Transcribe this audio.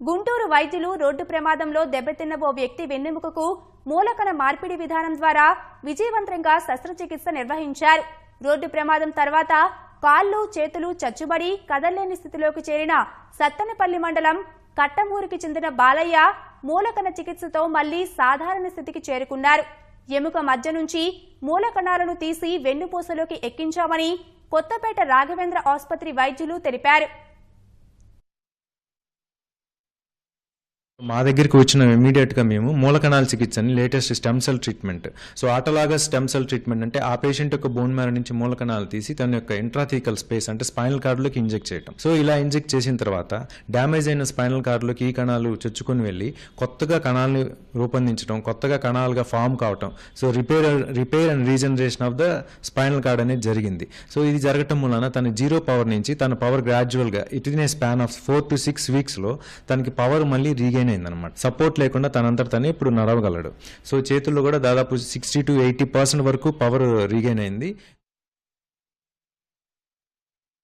గుంటూరు వైద్యులు రోడ్డు ప్రమాదంలో దెబ్బతిన్న ఓ వ్యక్తి వెన్నెముకకు మూలకణ మార్పిడి విధానం ద్వారా విజయవంతంగా శస్త్రచికిత్స నిర్వహించారు. రోడ్డు ప్రమాదం తర్వాత కాళ్ళు చేతులు చచ్చుబడి కదల్లేని స్థితిలోకి చేరిన సత్తెనపల్లి మండలం కట్టమూరికి చెందిన బాలయ్య మూలకణ చికిత్సతో మళ్లీ సాధారణ స్థితికి చేరుకున్నారు. ఎముక మధ్య నుంచి మూలకణాలను తీసి వెన్నుపూసలోకి ఎక్కించామని కొత్తపేట రాఘవేంద్ర ఆసుపత్రి వైద్యులు తెలిపారు. మా దగ్గరికి వచ్చిన ఇమీడియట్గా మేము మూలకణాల చికిత్సని latest stem cell treatment. So autologous stem cell treatment అంటే ఆ పేషెంట్ యొక్క బోన్ మ్యారో నుంచి మూలకణాలు తీసి తన యొక్క ఇంట్రాథీకల్ స్పేస్ అంటే స్పైనల్ కార్డులోకి ఇంజెక్ట్ చేయటం. సో ఇలా ఇంజెక్ట్ చేసిన తర్వాత డ్యామేజ్ అయిన స్పైనల్ కార్డులోకి ఈ కణాలు చొచ్చుకొని వెళ్ళి కొత్తగా కణాలను రూపొందించడం, కొత్తగా కణాలుగా ఫామ్ కావటం. So repair and regeneration of the spinal cord అనేది జరిగింది. సో ఇది జరగటం వలన తన జీరో పవర్ నుంచి తన పవర్ గ్రాడ్యువల్గా it in a span of 4 to 6 వీక్స్లో తనకి పవర్ మళ్ళీ రీగైన్ అయిందనమాట. సపోర్ట్ లేకుండా తనంతట తనే ఇప్పుడు నడవగలడు. సో చేతుల్లో కూడా దాదాపు 60 to 80% వరకు పవర్ రీగైన్ అయింది.